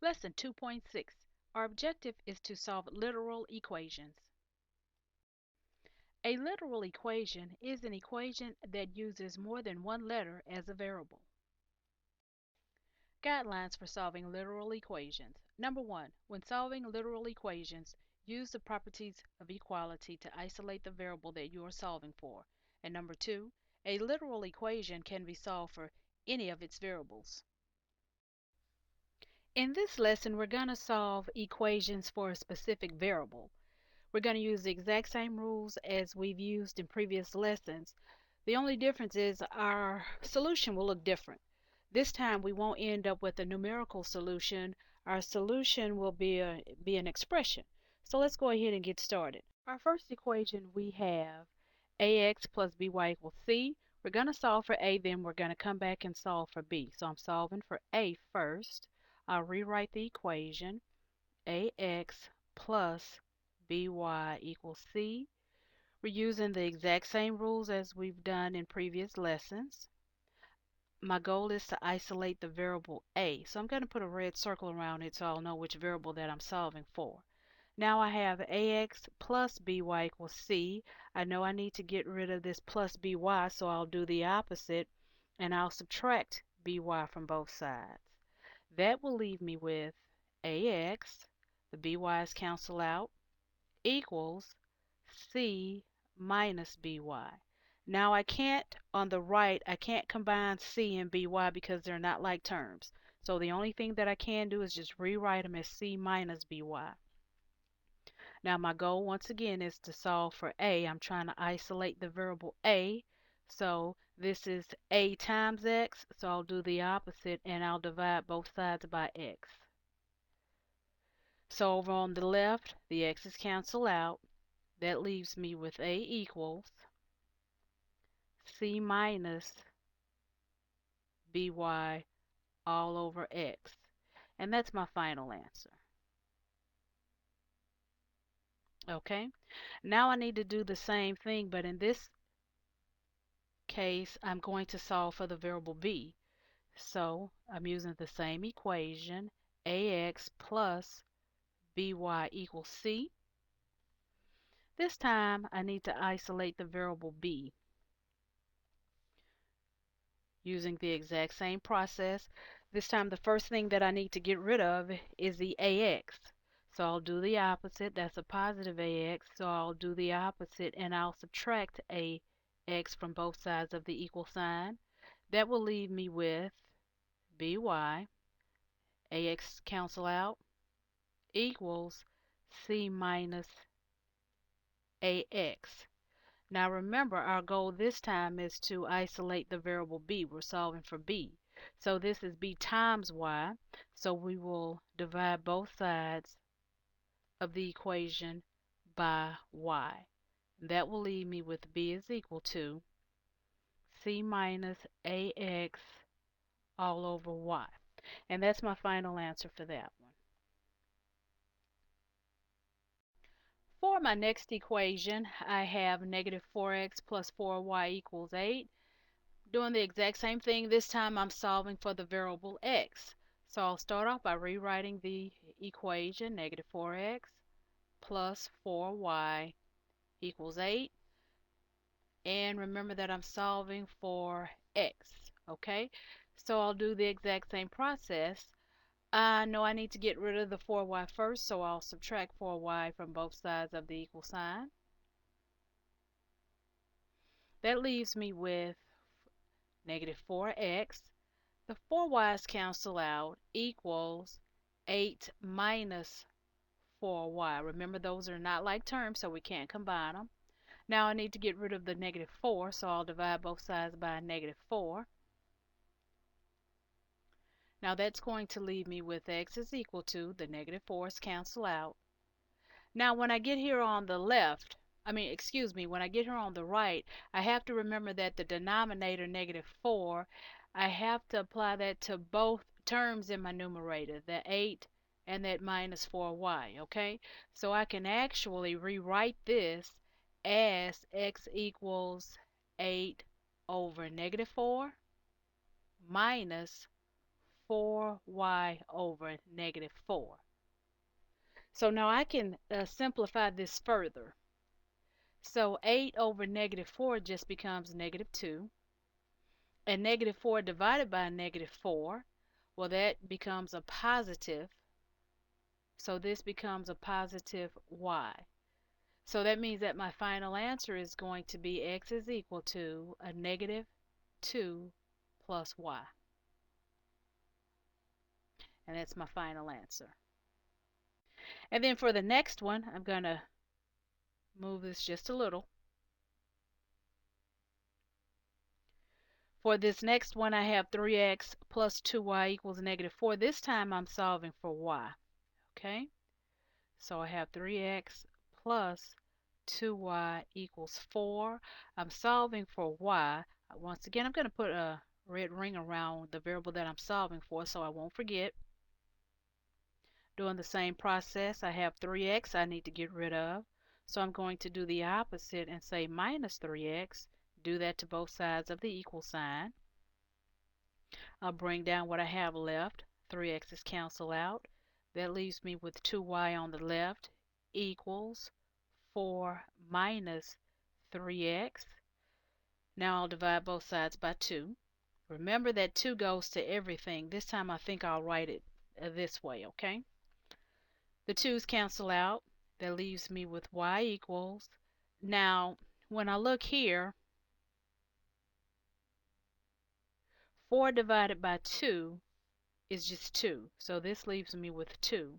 Lesson 2.6. Our objective is to solve literal equations. A literal equation is an equation that uses more than one letter as a variable. Guidelines for solving literal equations. Number 1. When solving literal equations, use the properties of equality to isolate the variable that you are solving for. And number 2. A literal equation can be solved for any of its variables. In this lesson, we're going to solve equations for a specific variable. We're going to use the exact same rules as we've used in previous lessons. The only difference is our solution will look different. This time we won't end up with a numerical solution. Our solution will be an expression. So let's go ahead and get started. Our first equation, we have ax plus by equals c. We're going to solve for a, then we're going to come back and solve for b. So I'm solving for a first. I'll rewrite the equation. Ax plus by equals c. We're using the exact same rules as we've done in previous lessons. My goal is to isolate the variable a, so I'm going to put a red circle around it so I'll know which variable that I'm solving for. Now I have ax plus by equals c. I know I need to get rid of this plus by, so I'll do the opposite and I'll subtract by from both sides. That will leave me with ax, the by's cancel out, equals c minus by. Now I can't, on the right, I can't combine c and by because they're not like terms. So the only thing that I can do is just rewrite them as c minus by. Now my goal once again is to solve for a. I'm trying to isolate the variable a. So this is a times x, so I'll do the opposite and I'll divide both sides by x. So over on the left, the x's cancel out. That leaves me with a equals c minus by all over x. And that's my final answer. Okay, now I need to do the same thing, but in this case, I'm going to solve for the variable b. So I'm using the same equation, ax plus by equals c. This time I need to isolate the variable b using the exact same process. This time the first thing that I need to get rid of is the ax. So I'll do the opposite. That's a positive ax, so I'll do the opposite and I'll subtract ax from both sides of the equal sign. That will leave me with by, ax cancel out, equals c minus ax. Now remember, our goal this time is to isolate the variable b. We're solving for b. So this is b times y. So we will divide both sides of the equation by y. That will leave me with b is equal to c minus ax all over y. And that's my final answer for that one. For my next equation, I have negative 4x plus 4y equals 8. Doing the exact same thing, this time I'm solving for the variable x. So I'll start off by rewriting the equation, negative 4x plus 4y equals 8. And remember that I'm solving for x, okay? So I'll do the exact same process. I know I need to get rid of the 4y first, so I'll subtract 4y from both sides of the equal sign. That leaves me with negative 4x. The 4y's cancel out equals 8 minus 4y. Remember, those are not like terms, so we can't combine them. Now I need to get rid of the negative 4, so I'll divide both sides by negative 4. Now that's going to leave me with x is equal to, the negative 4's cancel out. Now when I get here on the left, when I get here on the right, I have to remember that the denominator, negative 4, I have to apply that to both terms in my numerator, the 8 and that minus 4y, okay? So I can actually rewrite this as x equals 8 over negative 4 minus 4y over negative 4. So now I can simplify this further. So 8 over negative 4 just becomes negative 2. And negative 4 divided by negative 4, well, that becomes a positive. So this becomes a positive y. So that means that my final answer is going to be x is equal to a negative 2 plus y. And that's my final answer. And then for the next one, I'm going to move this just a little. For this next one, I have 3x plus 2y equals negative 4. This time I'm solving for y. Okay? So I have 3x plus 2y equals 4. I'm solving for y. Once again, I'm going to put a red ring around the variable that I'm solving for so I won't forget. Doing the same process, I have 3x I need to get rid of. So I'm going to do the opposite and say minus 3x. Do that to both sides of the equal sign. I'll bring down what I have left. 3x's cancel out. That leaves me with 2y on the left equals 4 minus 3x. Now I'll divide both sides by 2. Remember that 2 goes to everything. This time I think I'll write it this way, okay? The 2's cancel out. That leaves me with y equals. Now, when I look here, 4 divided by 2 is just 2. So this leaves me with 2.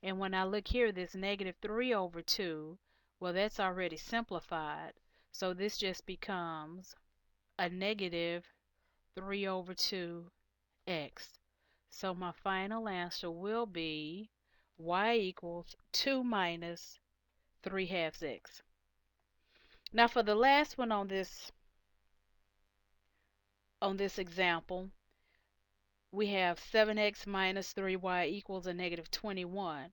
And when I look here, this negative 3 over 2, well, that's already simplified. So this just becomes a negative 3 over 2x. So my final answer will be y equals 2 minus 3/2 x. Now for the last one on this example, we have 7x minus 3y equals a negative 21.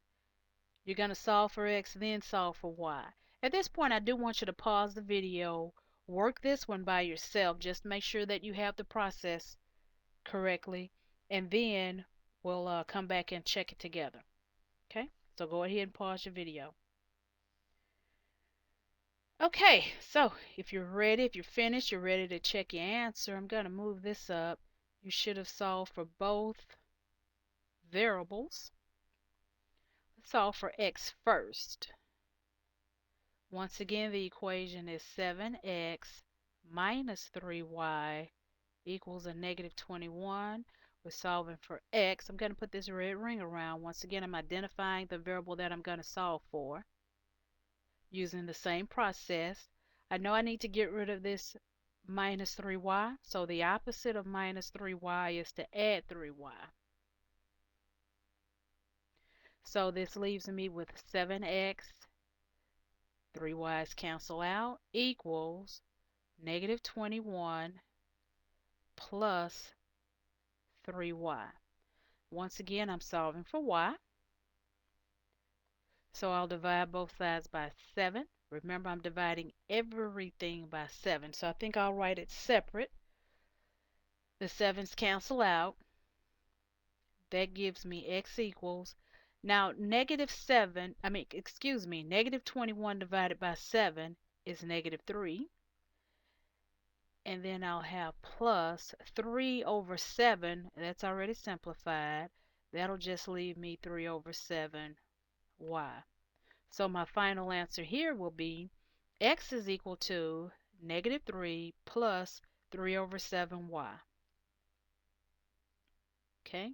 You're going to solve for x, then solve for y. At this point, I do want you to pause the video, work this one by yourself. Just make sure that you have the process correctly, and then we'll come back and check it together. Okay, so go ahead and pause your video. Okay, so if you're ready, if you're finished, you're ready to check your answer, I'm going to move this up. You should have solved for both variables. Let's solve for x first. Once again, the equation is 7x minus 3y equals a negative 21. We're solving for x. I'm going to put this red ring around. Once again, I'm identifying the variable that I'm going to solve for using the same process. I know I need to get rid of this minus 3y, so the opposite of minus 3y is to add 3y. So this leaves me with 7x, 3y's cancel out, equals negative 21 plus 3y. Once again, I'm solving for y. So I'll divide both sides by 7. Remember, I'm dividing everything by 7. So I think I'll write it separate. The 7's cancel out. That gives me x equals. Now, negative 21 divided by 7 is negative 3. And then I'll have plus 3 over 7. That's already simplified. That'll just leave me 3 over 7y. So my final answer here will be x is equal to negative 3 plus 3 over 7y. Okay?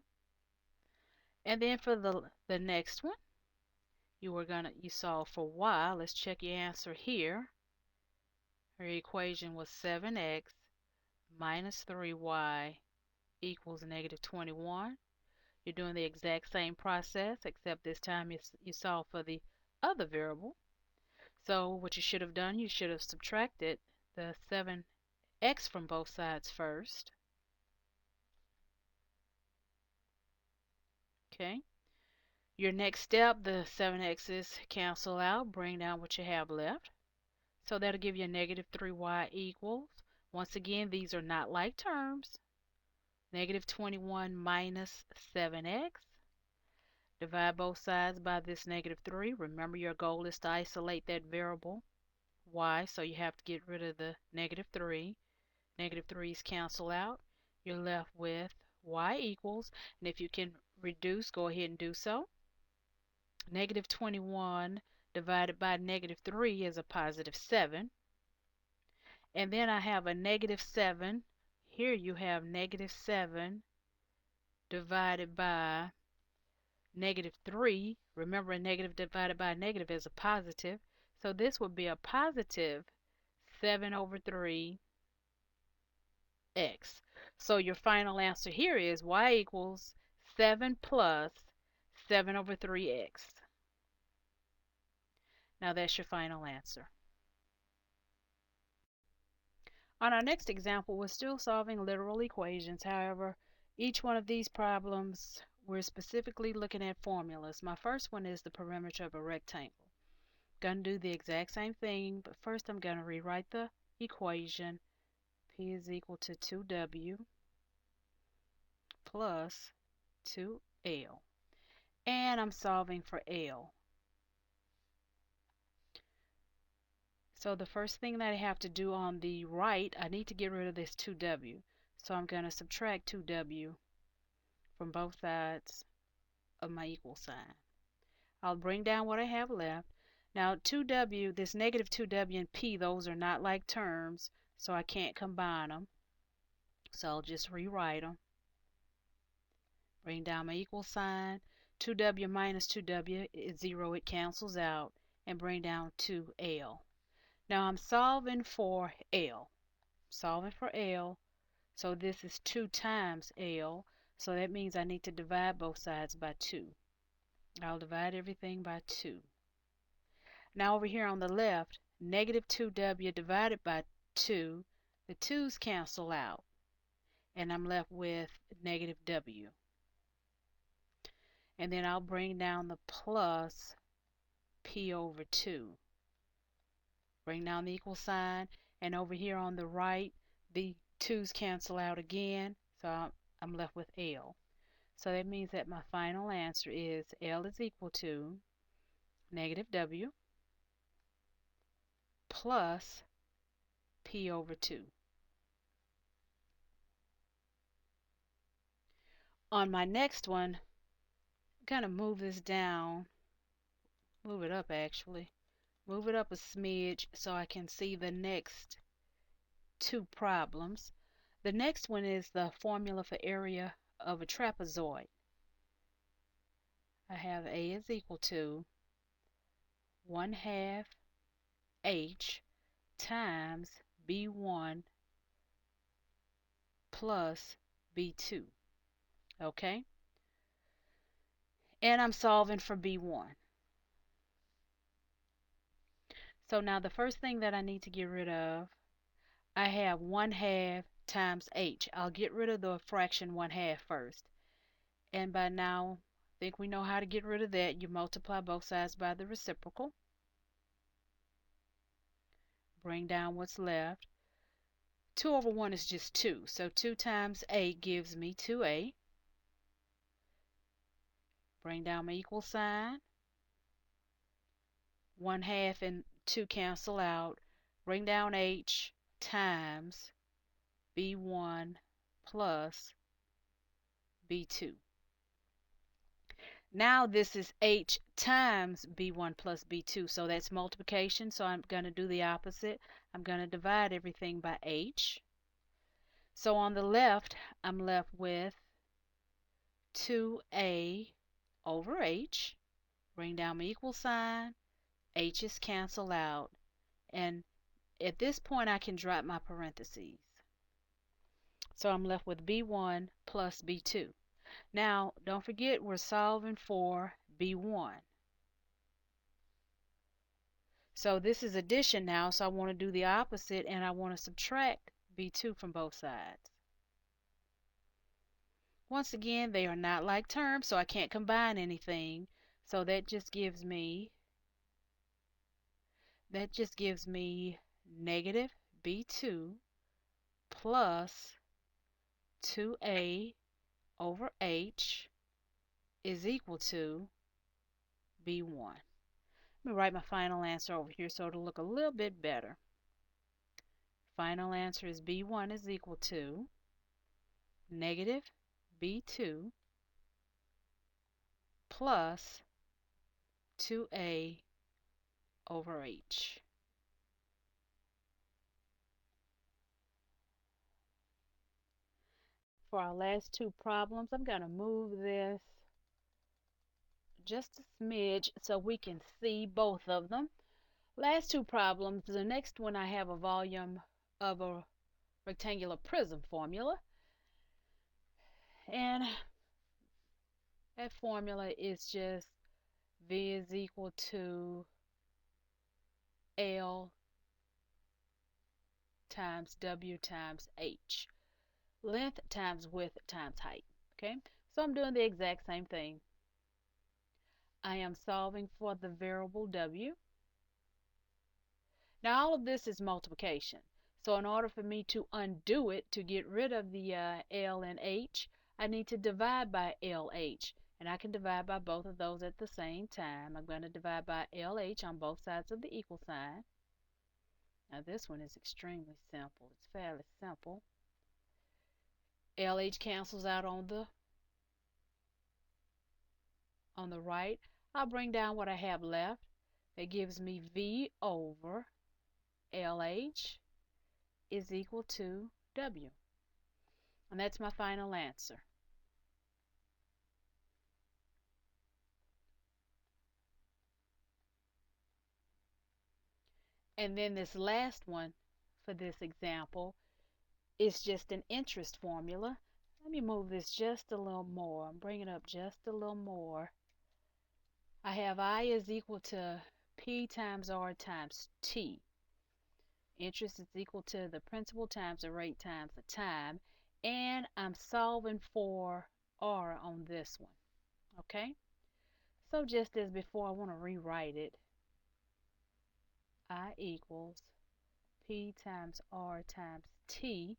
And then for the next one, you solve for y. Let's check your answer here. Your equation was 7x minus 3y equals negative 21. You're doing the exact same process, except this time you solve for the other variable. So what you should have done, you should have subtracted the 7x from both sides first. Okay. Your next step, the 7x's cancel out, bring down what you have left. So that'll give you a negative 3y equals. Once again, these are not like terms. Negative 21 minus 7x. Divide both sides by this negative 3. Remember, your goal is to isolate that variable y, so you have to get rid of the negative 3. Negative 3's cancel out. You're left with y equals, and if you can reduce, go ahead and do so. Negative 21 divided by negative 3 is a positive 7. And then I have a negative 7. Here you have negative 7 divided by negative 3. Remember, a negative divided by a negative is a positive. So this would be a positive 7 over 3x. So your final answer here is y equals 7 plus 7 over 3x. Now that's your final answer. On our next example, we're still solving literal equations. However, each one of these problems, we're specifically looking at formulas. My first one is the perimeter of a rectangle. Going to do the exact same thing, but first I'm going to rewrite the equation. P is equal to 2w plus 2l. And I'm solving for L. So the first thing that I have to do on the right, I need to get rid of this 2w. So I'm going to subtract 2w from both sides of my equal sign. I'll bring down what I have left. Now 2w, this negative 2w and p, those are not like terms, so I can't combine them. So I'll just rewrite them. Bring down my equal sign. 2w minus 2w is 0, it cancels out. And bring down 2l. Now I'm solving for L. Solving for L. So this is 2 times L. So that means I need to divide both sides by 2. I'll divide everything by 2. Now over here on the left, negative 2w divided by 2. The 2's cancel out. And I'm left with negative w. And then I'll bring down the plus p over 2. Bring down the equal sign, and over here on the right, the 2's cancel out again, so I'm left with L. So that means that my final answer is L is equal to negative W plus P over 2. On my next one, I'm going to move this down, move it up actually, move it up a smidge so I can see the next two problems. The next one is the formula for area of a trapezoid. I have A is equal to 1/2 H times B1 plus B2. Okay? And I'm solving for B1. So now the first thing that I need to get rid of, I have 1/2 times H. I'll get rid of the fraction 1/2 first. And by now, I think we know how to get rid of that. You multiply both sides by the reciprocal. Bring down what's left. 2 over 1 is just 2. So 2 times A gives me 2A. Bring down my equal sign. 1/2 and 2 cancel out. Bring down H times B1 plus B2. Now this is H times B1 plus B2, so that's multiplication, so I'm going to do the opposite. I'm going to divide everything by H. So on the left, I'm left with 2A over H. Bring down my equal sign. H's cancel out. And at this point, I can drop my parentheses. So I'm left with B1 plus B2. Now, don't forget we're solving for B1. So this is addition now, so I want to do the opposite, and I want to subtract B2 from both sides. Once again, they are not like terms, so I can't combine anything. So that just gives me negative B2 plus 2a over h is equal to b1. Let me write my final answer over here so it'll look a little bit better. Final answer is b1 is equal to negative b2 plus 2a over h. For our last two problems, I'm going to move this just a smidge so we can see both of them. Last two problems, the next one I have a volume of a rectangular prism formula, and that formula is just V is equal to L times W times H. Length times width times height. Okay, so I'm doing the exact same thing. I am solving for the variable W. Now all of this is multiplication. So in order for me to undo it, to get rid of the L and H, I need to divide by LH. And I can divide by both of those at the same time. I'm going to divide by LH on both sides of the equal sign. Now this one is extremely simple. It's fairly simple. LH cancels out on the right. I'll bring down what I have left. That gives me V over LH is equal to W. And that's my final answer. And then this last one for this example is just an interest formula. Let me move this just a little more. Bring it up just a little more. I have I is equal to P times R times T. Interest is equal to the principal times the rate times the time. And I'm solving for R on this one. Okay? So just as before, I want to rewrite it. I equals P times R times T,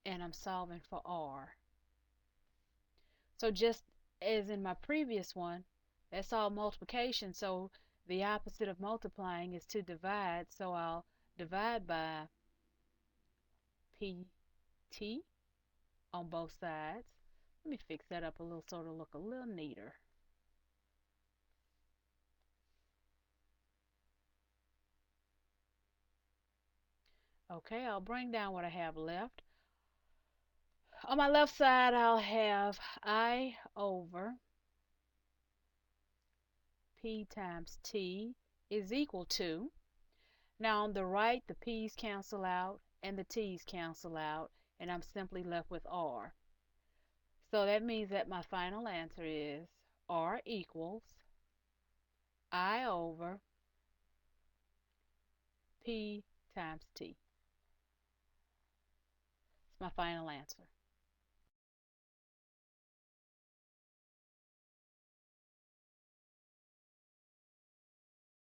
and I'm solving for R. So just as in my previous one, that's all multiplication. So the opposite of multiplying is to divide. So I'll divide by PT on both sides. Let me fix that up a little so it'll look a little neater. Okay, I'll bring down what I have left. On my left side, I'll have I over P times T is equal to, now on the right, the P's cancel out and the T's cancel out, and I'm simply left with R. So that means that my final answer is R equals I over P times T. It's my final answer.